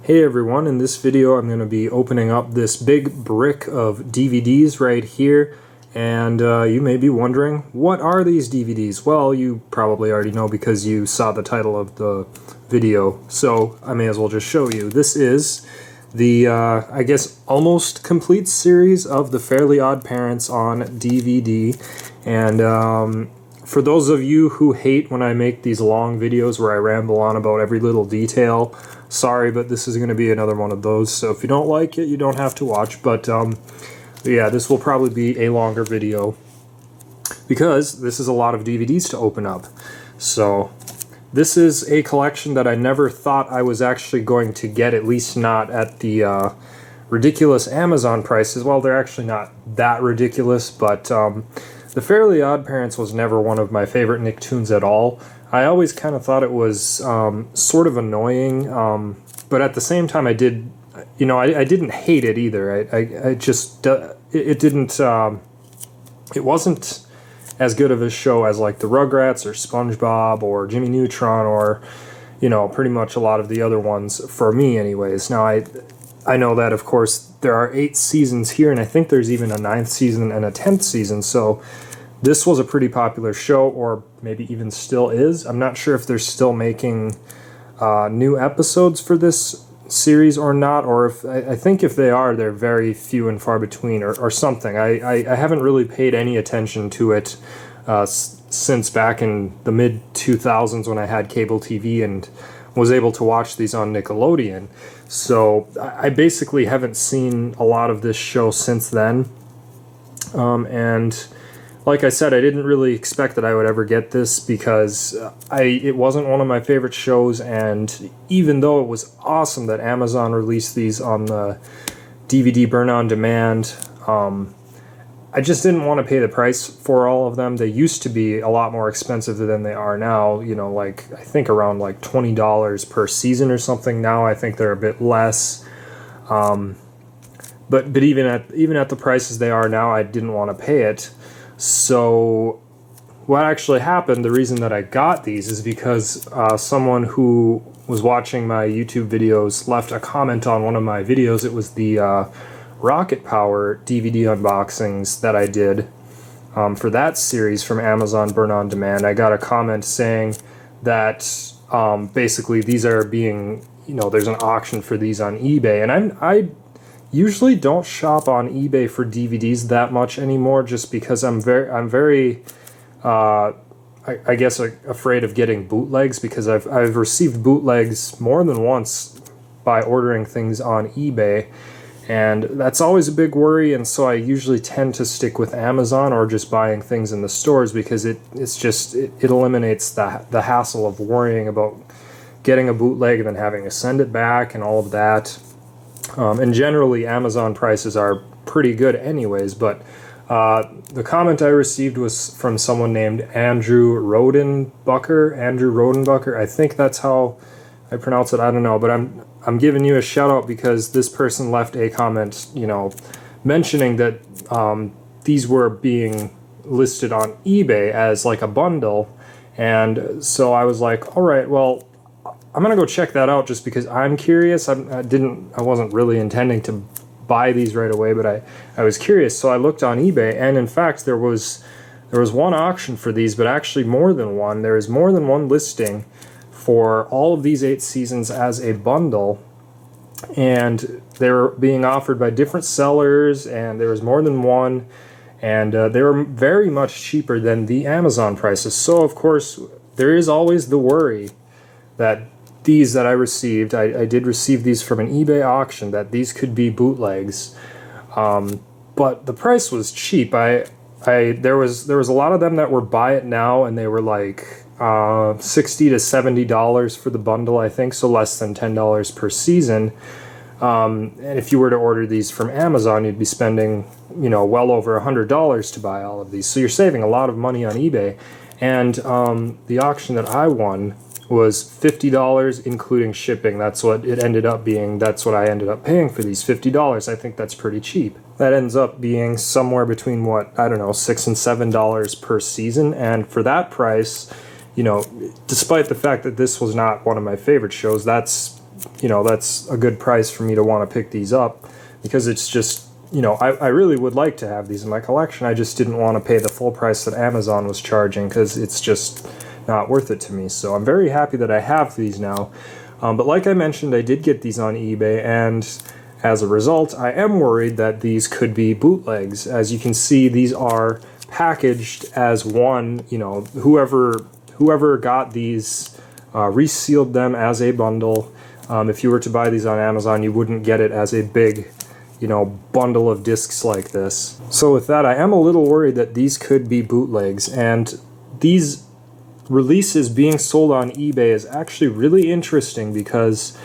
Hey everyone, in this video I'm going to be opening up this big brick of DVDs right here, and you may be wondering, what are these DVDs? Well, you probably already know because you saw the title of the video, so I may as well just show you. This is the, I guess, almost complete series of The Fairly Odd Parents on DVD, and for those of you who hate when I make these long videos where I ramble on about every little detail, sorry, but this is going to be another one of those, so if you don't like it, you don't have to watch, but yeah, this will probably be a longer video, because this is a lot of DVDs to open up. So, this is a collection that I never thought I was actually going to get, at least not at the ridiculous Amazon prices. Well, they're actually not that ridiculous, but The Fairly Odd Parents was never one of my favorite Nicktoons at all. I always kind of thought it was sort of annoying, but at the same time I did, you know, I didn't hate it either. I just, it didn't, it wasn't as good of a show as like the Rugrats or SpongeBob or Jimmy Neutron or, you know, pretty much a lot of the other ones, for me anyways. Now I know that, of course, there are 8 seasons here, and I think there's even a 9th season and a 10th season, so this was a pretty popular show, or maybe even still is. I'm not sure if they're still making new episodes for this series or not, or if I think if they are, they're very few and far between, or something. I haven't really paid any attention to it since back in the mid-2000s when I had cable TV and was able to watch these on Nickelodeon. So I basically haven't seen a lot of this show since then, and like I said, I didn't really expect that I would ever get this because it wasn't one of my favorite shows, and even though it was awesome that Amazon released these on the DVD burn on demand, I just didn't want to pay the price for all of them. They used to be a lot more expensive than they are now, you know, like I think around like $20 per season or something. Now I think they're a bit less. But even at the prices they are now, I didn't want to pay it. So what actually happened, the reason that I got these is because someone who was watching my YouTube videos left a comment on one of my videos. It was the Rocket Power DVD unboxings that I did for that series from Amazon Burn On Demand. I got a comment saying that basically these are being, you know, there's an auction for these on eBay, and I usually don't shop on eBay for DVDs that much anymore, just because I'm very I guess afraid of getting bootlegs, because I've received bootlegs more than once by ordering things on eBay, and that's always a big worry. And so I usually tend to stick with Amazon or just buying things in the stores, because it eliminates the hassle of worrying about getting a bootleg and then having to send it back and all of that. And generally, Amazon prices are pretty good anyways, but the comment I received was from someone named Andrew Rodenbucker. I think that's how I pronounce it. I don't know, but I'm giving you a shout out because this person left a comment, you know, mentioning that these were being listed on eBay as like a bundle, and so I was like, all right, well, I'm gonna go check that out just because I'm curious. I wasn't really intending to buy these right away, but I was curious, so I looked on eBay, and in fact there was one auction for these, but actually more than one. There is more than one listing for all of these 8 seasons as a bundle, and they're being offered by different sellers, and there was more than one, and they were very much cheaper than the Amazon prices. So of course there is always the worry that these that I received, I did receive these from an eBay auction, that these could be bootlegs, but the price was cheap. There was a lot of them that were buy it now, and they were like $60 to $70 for the bundle, I think, so less than $10 per season. And if you were to order these from Amazon, you'd be spending, you know, well over $100 to buy all of these. So you're saving a lot of money on eBay. And the auction that I won was $50 including shipping. That's what it ended up being. That's what I ended up paying for these, $50. I think that's pretty cheap. That ends up being somewhere between, what, I don't know, $6 and $7 per season. And for that price, you know, despite the fact that this was not one of my favorite shows, that's you know, that's a good price for me to want to pick these up, because it's just, you know, I really would like to have these in my collection. I just didn't want to pay the full price that Amazon was charging, because it's just not worth it to me. So I'm very happy that I have these now. But like I mentioned, I did get these on eBay, and as a result, I am worried that these could be bootlegs. As you can see, these are packaged as one, you know, whoever got these resealed them as a bundle. If you were to buy these on Amazon, you wouldn't get it as a big, you know, bundle of discs like this. So with that, I am a little worried that these could be bootlegs, and these releases being sold on eBay is actually really interesting, because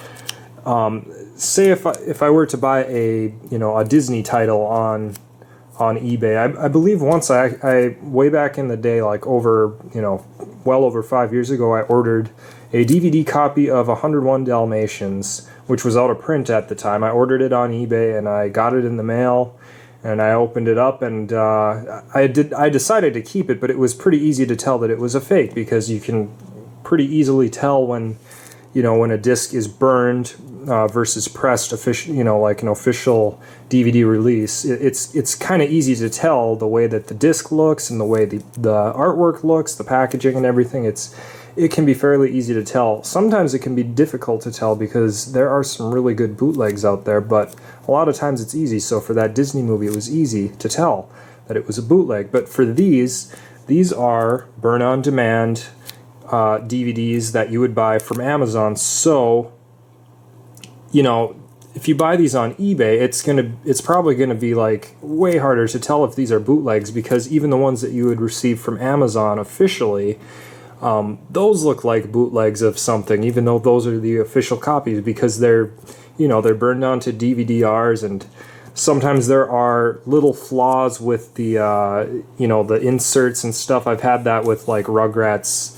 say if I were to buy a, you know, a Disney title on eBay, I believe once I way back in the day, like over, you know, well over 5 years ago, I ordered a DVD copy of 101 Dalmatians, which was out of print at the time. I ordered it on eBay, and I got it in the mail, and I opened it up, and I decided to keep it, but it was pretty easy to tell that it was a fake, because you can pretty easily tell when, you know, when a disc is burned versus pressed, official, you know, like an official DVD release. It's kind of easy to tell the way that the disc looks and the way the artwork looks, the packaging and everything. It can be fairly easy to tell. Sometimes it can be difficult to tell, because there are some really good bootlegs out there, but a lot of times it's easy. So for that Disney movie, it was easy to tell that it was a bootleg. But for these are burn-on-demand DVDs that you would buy from Amazon. So, you know, if you buy these on eBay, it's probably gonna be like way harder to tell if these are bootlegs, because even the ones that you would receive from Amazon officially, those look like bootlegs of something, even though those are the official copies, because they're, you know, they're burned onto DVD-Rs, and sometimes there are little flaws with the, you know, the inserts and stuff. I've had that with like Rugrats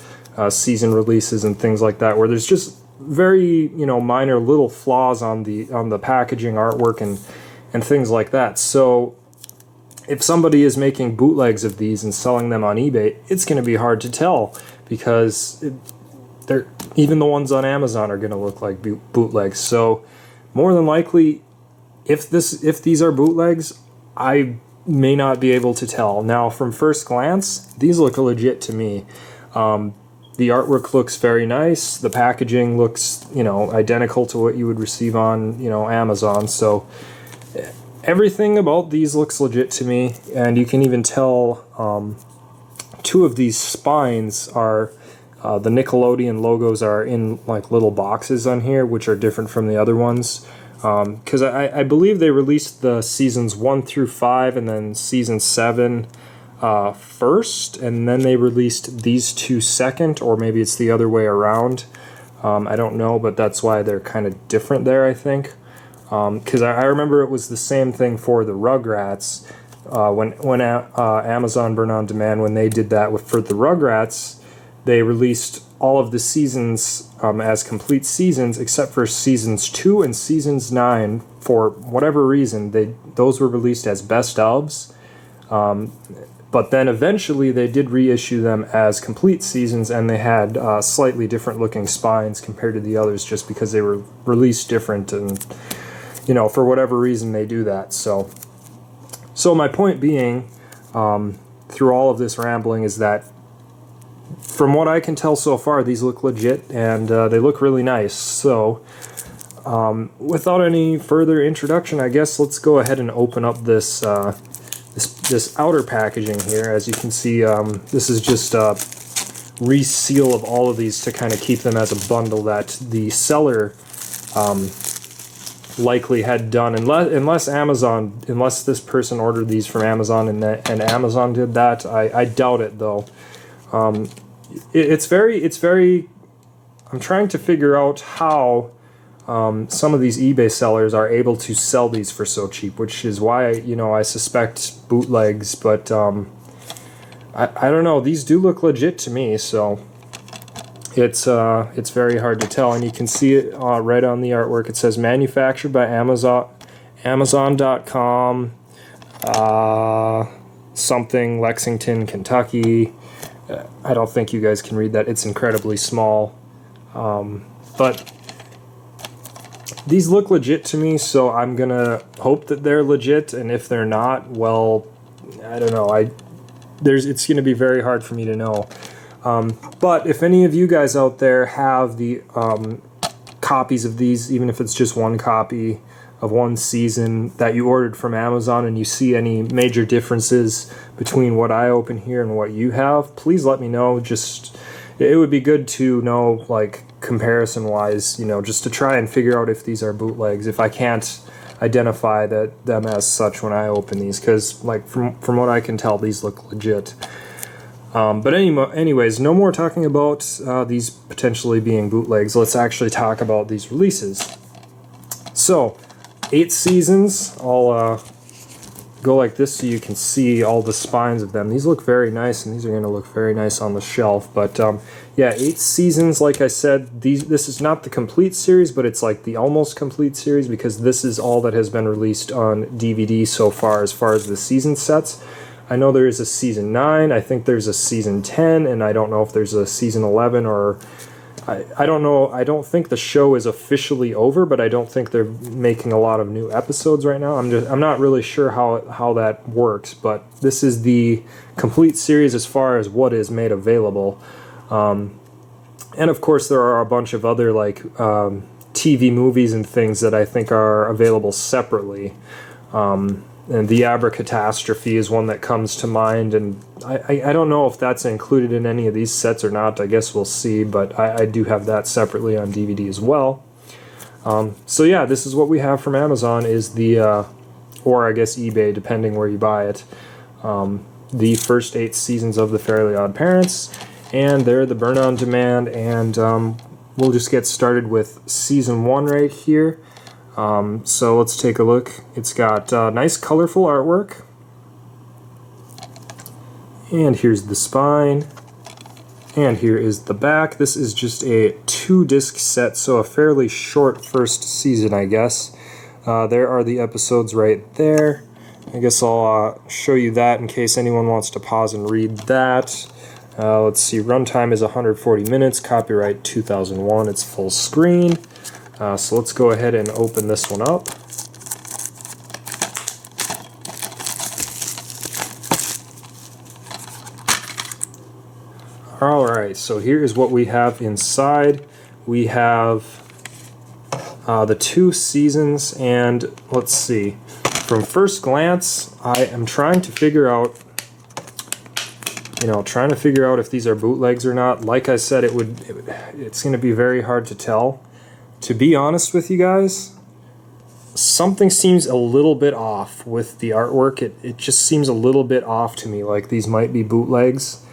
season releases and things like that, where there's just very, you know, minor little flaws on the packaging, artwork, and things like that. So if somebody is making bootlegs of these and selling them on eBay, it's going to be hard to tell, because even the ones on Amazon are going to look like bootlegs. So more than likely, if these are bootlegs, I may not be able to tell. Now, from first glance, these look legit to me. The artwork looks very nice. The packaging looks, you know, identical to what you would receive on, you know, Amazon. So everything about these looks legit to me, and you can even tell two of these spines are the Nickelodeon logos are in like little boxes on here, which are different from the other ones. Because I believe they released the seasons 1 through 5 and then season 7 first, and then they released these two second, or maybe it's the other way around. I don't know, but that's why they're kind of different there, I think. Because I remember it was the same thing for the Rugrats. When Amazon Burn On Demand, when they did that for the Rugrats, they released all of the seasons as complete seasons, except for seasons 2 and seasons 9. For whatever reason, those were released as best ofs. But then eventually they did reissue them as complete seasons, and they had slightly different looking spines compared to the others, just because they were released different, and, you know, for whatever reason they do that. So my point being, through all of this rambling, is that from what I can tell so far, these look legit, and they look really nice. So without any further introduction, I guess let's go ahead and open up this this outer packaging here. As you can see, this is just a reseal of all of these to kind of keep them as a bundle that the seller likely had done, unless this person ordered these from Amazon and Amazon did that. I doubt it, though. It's very. I'm trying to figure out how some of these eBay sellers are able to sell these for so cheap, which is why, you know, I suspect bootlegs. But I don't know. These do look legit to me, so it's very hard to tell. And you can see it right on the artwork. It says manufactured by Amazon.com, something, Lexington, Kentucky. I don't think you guys can read that. It's incredibly small. But These look legit to me, so I'm gonna hope that they're legit, and if they're not, well, I don't know. It's gonna be very hard for me to know. But if any of you guys out there have the copies of these, even if it's just one copy of one season that you ordered from Amazon, and you see any major differences between what I open here and what you have, please let me know. Just, it would be good to know, like, comparison wise, you know, just to try and figure out if these are bootlegs, if I can't identify them as such when I open these, because like from what I can tell, these look legit. But anyways, no more talking about these potentially being bootlegs. Let's actually talk about these releases. So 8 seasons. I'll go like this so you can see all the spines of them. These look very nice, and these are going to look very nice on the shelf. But yeah, 8 seasons. Like I said, this is not the complete series, but it's like the almost complete series, because this is all that has been released on DVD so far as the season sets. I know there is a season 9, I think there's a season 10, and I don't know if there's a season 11, or I don't know. I don't think the show is officially over, but I don't think they're making a lot of new episodes right now. I'm not really sure how that works, but this is the complete series as far as what is made available. And of course there are a bunch of other like TV movies and things that I think are available separately. And the Abracatastrophe is one that comes to mind, and I don't know if that's included in any of these sets or not. I guess we'll see, but I do have that separately on DVD as well. So yeah, this is what we have from Amazon, is the, or I guess eBay, depending where you buy it, the first 8 seasons of The Fairly Odd Parents, and they're the Burn On Demand, and we'll just get started with season 1 right here. So let's take a look. It's got nice colorful artwork, and here's the spine, and here is the back. This is just a 2-disc set, so a fairly short first season, I guess. There are the episodes right there. I guess I'll show you that in case anyone wants to pause and read that. Let's see, runtime is 140 minutes, copyright 2001, it's full screen. So let's go ahead and open this one up. Alright, so here is what we have inside. We have the 2 seasons, and let's see. From first glance, I am trying to figure out, if these are bootlegs or not. Like I said, it's going to be very hard to tell. To be honest with you guys, something seems a little bit off with the artwork. It just seems a little bit off to me, like these might be bootlegs.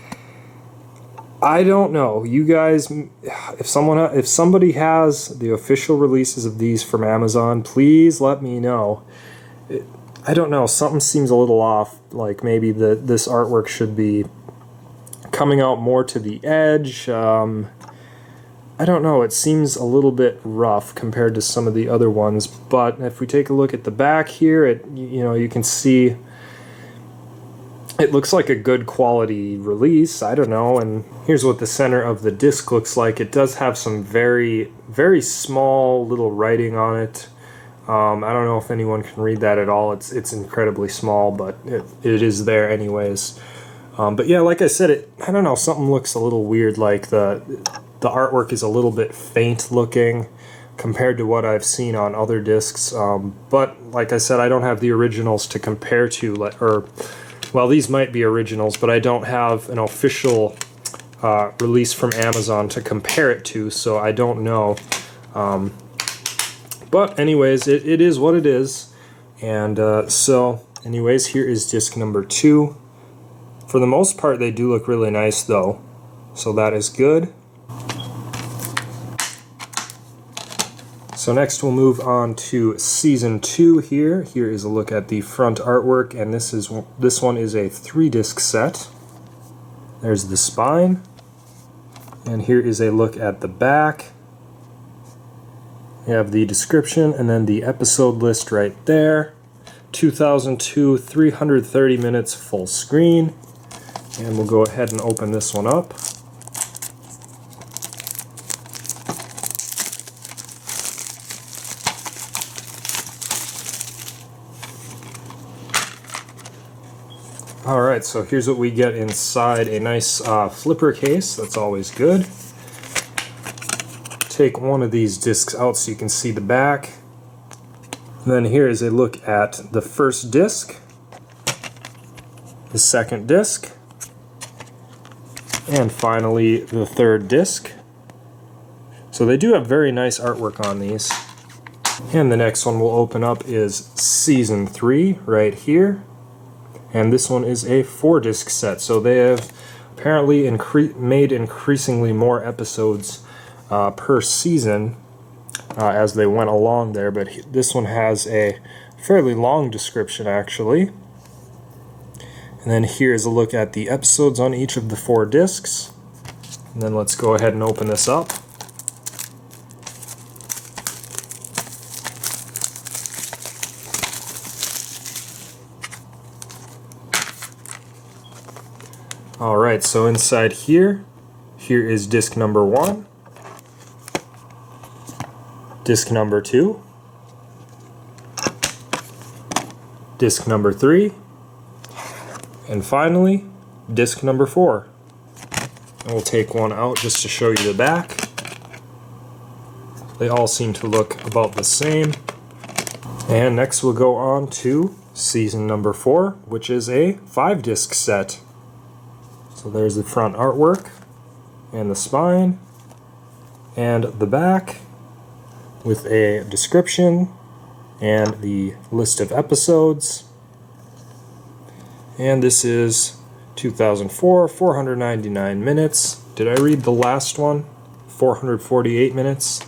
I don't know. You guys, if somebody has the official releases of these from Amazon, please let me know. I don't know. Something seems a little off. Like maybe this artwork should be coming out more to the edge. I don't know, it seems a little bit rough compared to some of the other ones, but if we take a look at the back here, you can see it looks like a good quality release. I don't know. And here's what the center of the disc looks like. It does have some very, very small little writing on it. I don't know if anyone can read that at all. It's incredibly small, but it is there anyways. But yeah, like I said, I don't know, something looks a little weird, like the artwork is a little bit faint looking compared to what I've seen on other discs. But like I said, I don't have the originals to compare to, well, these might be originals, but I don't have an official release from Amazon to compare it to, so I don't know. But anyways, it is what it is. And so anyways, here is disc number 2. For the most part, they do look really nice though, so that is good. So next we'll move on to season 2 here. Here is a look at the front artwork, and this one is a 3-disc set. There's the spine, and here is a look at the back. We have the description and then the episode list right there. 2002, 330 minutes full screen. And we'll go ahead and open this one up. Alright, so here's what we get inside a nice flipper case. That's always good. Take one of these discs out so you can see the back. Then here is a look at the first disc, the second disc, and finally the third disc. So they do have very nice artwork on these. And the next one we'll open up is Season 3 right here. And this one is a 4-disc set. So they have apparently made increasingly more episodes per season as they went along there. But this one has a fairly long description actually. And then here's a look at the episodes on each of the 4 discs. And then let's go ahead and open this up. Alright, so inside here is disc number 1, disc number 2, disc number 3, and finally, disc number 4. And we'll take one out just to show you the back. They all seem to look about the same. And next we'll go on to season number 4, which is a 5-disc set. So there's the front artwork, and the spine, and the back, with a description, and the list of episodes. And this is 2004, 499 minutes. Did I read the last one? 448 minutes.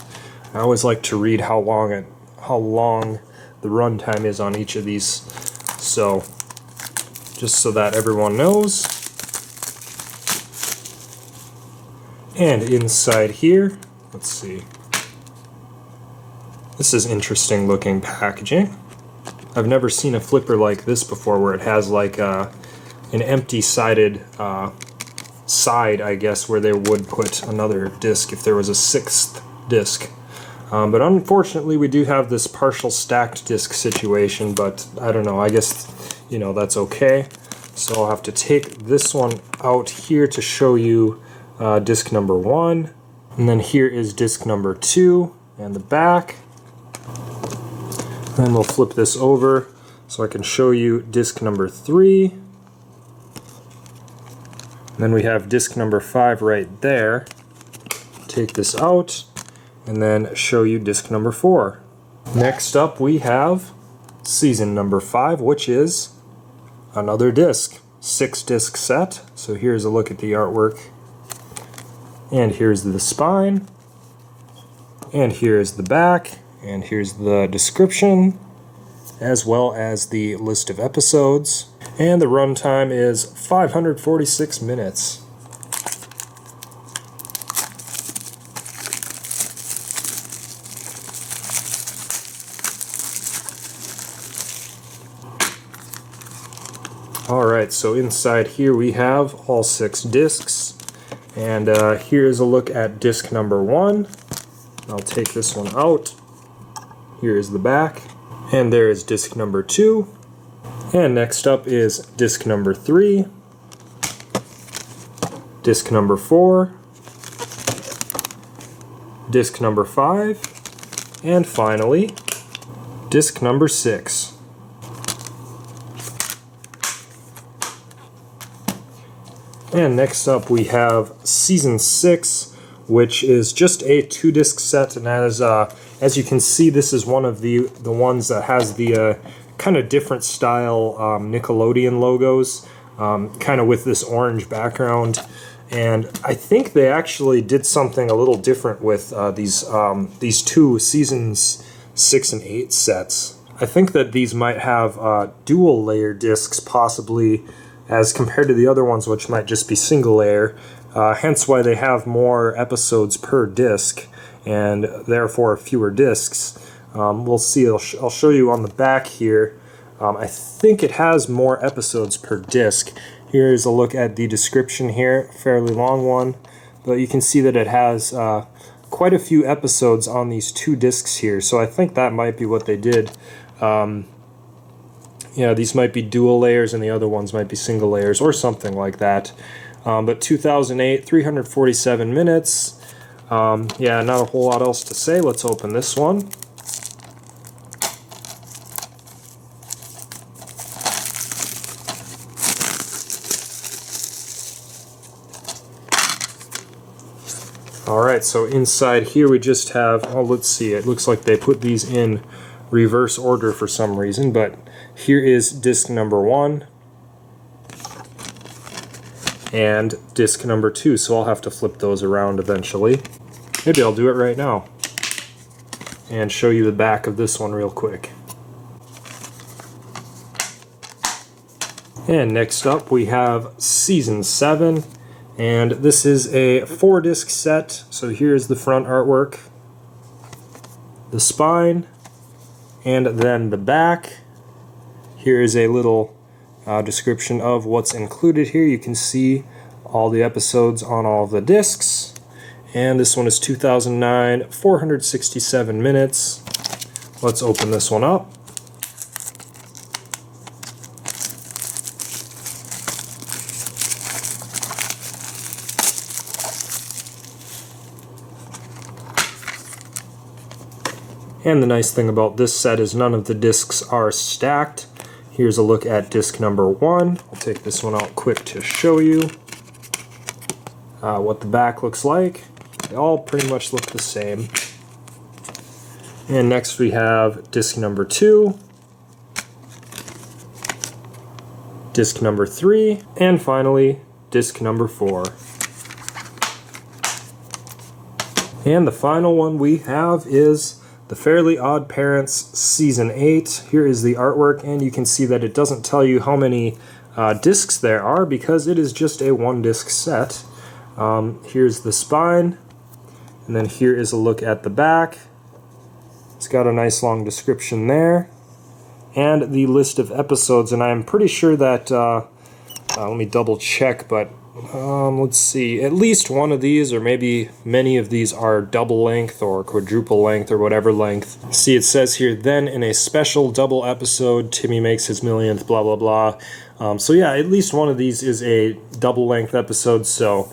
I always like to read how long the runtime is on each of these. So, just so that everyone knows. And inside here, let's see. This is interesting looking packaging. I've never seen a flipper like this before where it has like an empty sided side, I guess, where they would put another disc if there was a 6th disc. But unfortunately we do have this partial stacked disc situation, but I don't know, I guess, you know, that's okay. So I'll have to take this one out here to show you disc number 1, and then here is disc number 2 and the back. Then we'll flip this over so I can show you disc number 3. And then we have disc number 5 right there. Take this out and then show you disc number 4. Next up we have season number 5, which is another disc, 6-disc set. So here's a look at the artwork. And here's the spine, and here's the back, and here's the description, as well as the list of episodes. And the runtime is 546 minutes. Alright, so inside here we have all 6 discs. And here's a look at disc number 1. I'll take this one out. Here is the back. And there is disc number 2. And next up is disc number 3. Disc number 4. Disc number 5. And finally, disc number 6. And next up we have season 6, which is just a 2-disc set, and as you can see, this is one of the ones that has the kind of different style Nickelodeon logos, kind of with this orange background. And I think they actually did something a little different with these 2 seasons 6 and 8 sets. I think that these might have dual layer discs possibly, as compared to the other ones, which might just be single layer, hence why they have more episodes per disc and therefore fewer discs. We'll see. I'll show you on the back here. I think it has more episodes per disc. Here's a look at the description here, fairly long one, but you can see that it has quite a few episodes on these 2 discs here, so I think that might be what they did. Yeah, these might be dual layers and the other ones might be single layers or something like that. But 2008, 347 minutes. Yeah, not a whole lot else to say. Let's open this one. Alright, so inside here we just have, oh, let's see, it looks like they put these in reverse order for some reason, but here is disc number 1 and disc number 2, so I'll have to flip those around eventually. Maybe I'll do it right now and show you the back of this one real quick. And next up we have Season 7. And this is a 4-disc set, so here's the front artwork, the spine, and then the back. Here is a little description of what's included here. You can see all the episodes on all of the discs. And this one is 2009, 467 minutes. Let's open this one up. And the nice thing about this set is none of the discs are stacked. Here's a look at disc number 1. I'll take this one out quick to show you what the back looks like. They all pretty much look the same. And next we have disc number 2, disc number 3, and finally disc number 4. And the final one we have is The Fairly Odd Parents Season 8. Here is the artwork, and you can see that it doesn't tell you how many discs there are because it is just a 1-disc set. Here's the spine, and then here is a look at the back. It's got a nice long description there, and the list of episodes, and I'm pretty sure that, let me double check, but let's see, at least one of these, or maybe many of these, are double length or quadruple length or whatever length. See, it says here, then in a special double episode, Timmy makes his millionth, blah, blah, blah. So yeah, at least one of these is a double length episode, so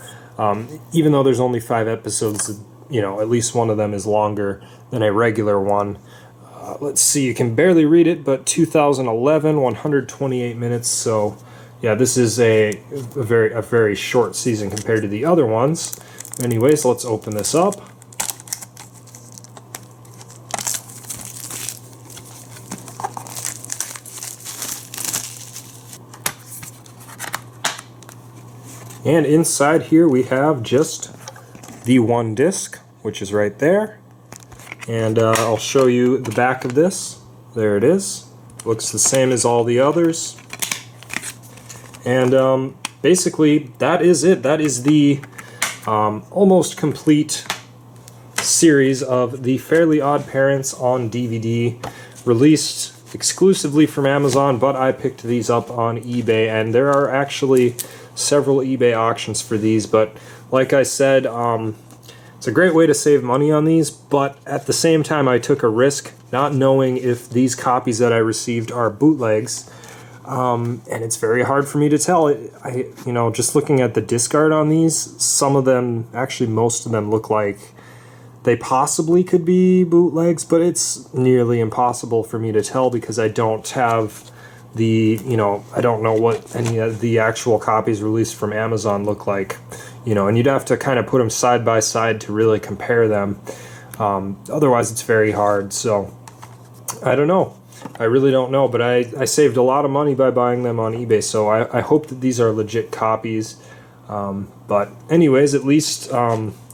even though there's only 5 episodes, you know, at least one of them is longer than a regular one. Let's see, you can barely read it, but 2011, 128 minutes, so yeah, this is a very short season compared to the other ones. Anyways, let's open this up. And inside here we have just the 1 disc, which is right there. And I'll show you the back of this. There it is. Looks the same as all the others. And basically, that is it. That is the almost complete series of The Fairly Odd Parents on DVD, released exclusively from Amazon, but I picked these up on eBay, and there are actually several eBay auctions for these, but like I said, it's a great way to save money on these, but at the same time I took a risk not knowing if these copies that I received are bootlegs. And it's very hard for me to tell. You know, just looking at the disc art on these, some of them, actually most of them, look like they possibly could be bootlegs, but it's nearly impossible for me to tell because I don't have the, you know, I don't know what any of the actual copies released from Amazon look like, you know, and you'd have to kind of put them side by side to really compare them. Otherwise, it's very hard, so I don't know. I really don't know, but I saved a lot of money by buying them on eBay, so I hope that these are legit copies. But anyways, at least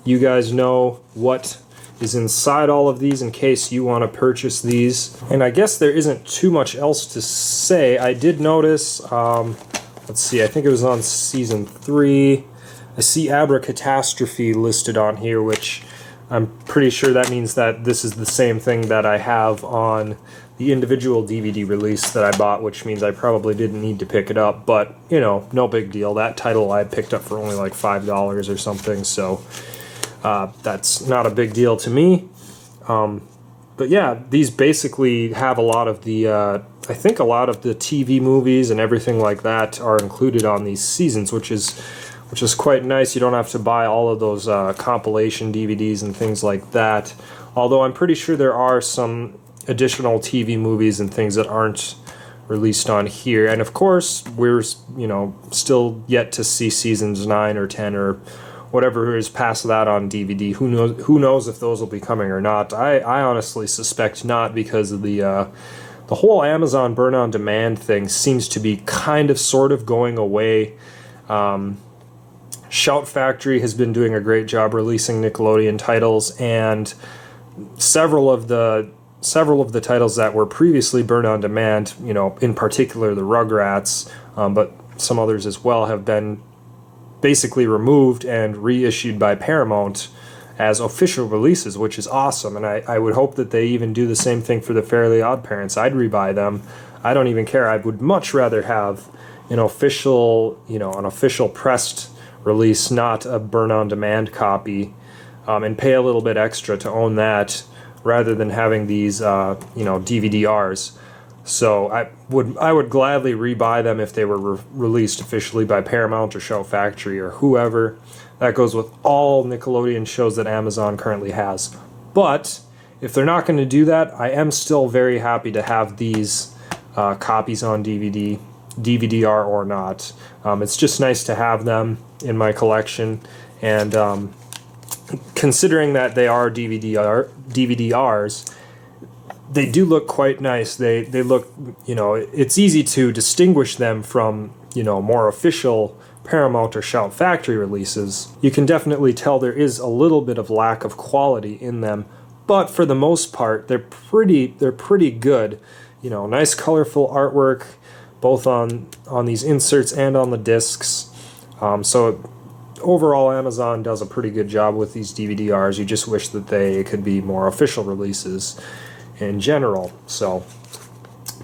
you guys know what is inside all of these in case you want to purchase these. And I guess there isn't too much else to say. I did notice, let's see, I think it was on Season 3. I see Abracatastrophe listed on here, which I'm pretty sure that means that this is the same thing that I have on the individual DVD release that I bought, which means I probably didn't need to pick it up, but, you know, no big deal. That title I picked up for only like $5 or something, so that's not a big deal to me. But yeah, these basically have a lot of the, I think a lot of the TV movies and everything like that are included on these seasons, which is quite nice. You don't have to buy all of those compilation DVDs and things like that. Although I'm pretty sure there are some additional TV movies and things that aren't released on here. And of course, we're, still yet to see seasons 9 or 10 or whatever is past that on DVD. Who knows if those will be coming or not. I honestly suspect not, because of the whole Amazon burn on demand thing seems to be kind of sort of going away. Shout Factory has been doing a great job releasing Nickelodeon titles, and several of the titles that were previously burned on demand, in particular the Rugrats, but some others as well, have been basically removed and reissued by Paramount as official releases, which is awesome. And I would hope that they even do the same thing for the Fairly Odd Parents. I'd rebuy them. I don't even care. I would much rather have an official pressed release, not a burn-on-demand copy, and pay a little bit extra to own that, rather than having these, DVD-Rs. So I would gladly rebuy them if they were released officially by Paramount or Shout Factory or whoever. That goes with all Nickelodeon shows that Amazon currently has. But if they're not going to do that, I am still very happy to have these copies on DVD, DVD-R or not. It's just nice to have them in my collection, and considering that they are DVD-Rs, they do look quite nice. They look, it's easy to distinguish them from, more official Paramount or Shout Factory releases. You can definitely tell there is a little bit of lack of quality in them, but for the most part, they're pretty good. Nice colorful artwork, both on these inserts and on the discs. So overall, Amazon does a pretty good job with these DVD-Rs. You just wish that they could be more official releases in general.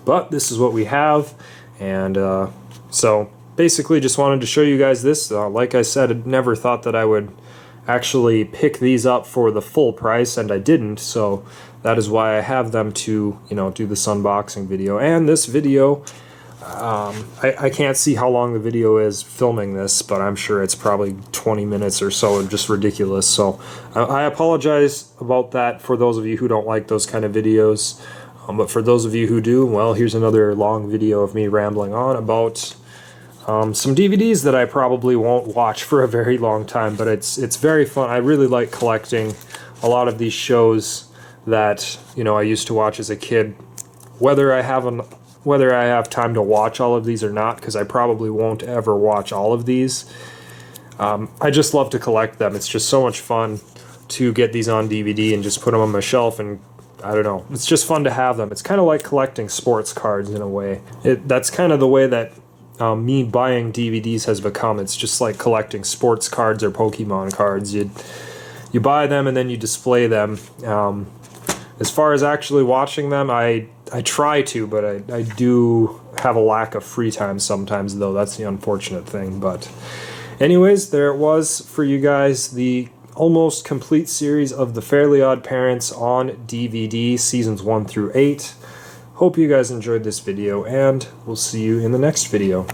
But this is what we have, and so basically just wanted to show you guys this. Like I said, I never thought that I would actually pick these up for the full price, and I didn't, so that is why I have them to, do this unboxing video. And this video, I can't see how long the video is filming this, but I'm sure it's probably 20 minutes or so, just ridiculous. So I apologize about that for those of you who don't like those kind of videos. But for those of you who do, well, here's another long video of me rambling on about some DVDs that I probably won't watch for a very long time, but it's very fun. I really like collecting a lot of these shows that, I used to watch as a kid, whether I have time to watch all of these or not, because I probably won't ever watch all of these. I just love to collect them. It's just so much fun to get these on DVD and just put them on my shelf, and I don't know, it's just fun to have them. It's kind of like collecting sports cards in a way. That's kind of the way that me buying DVDs has become. It's just like collecting sports cards or Pokemon cards. You buy them and then you display them. As far as actually watching them, I try to, but I do have a lack of free time sometimes, though. That's the unfortunate thing. But anyways, there it was for you guys, the almost complete series of The Fairly Odd Parents on DVD, seasons 1 through 8. Hope you guys enjoyed this video, and we'll see you in the next video.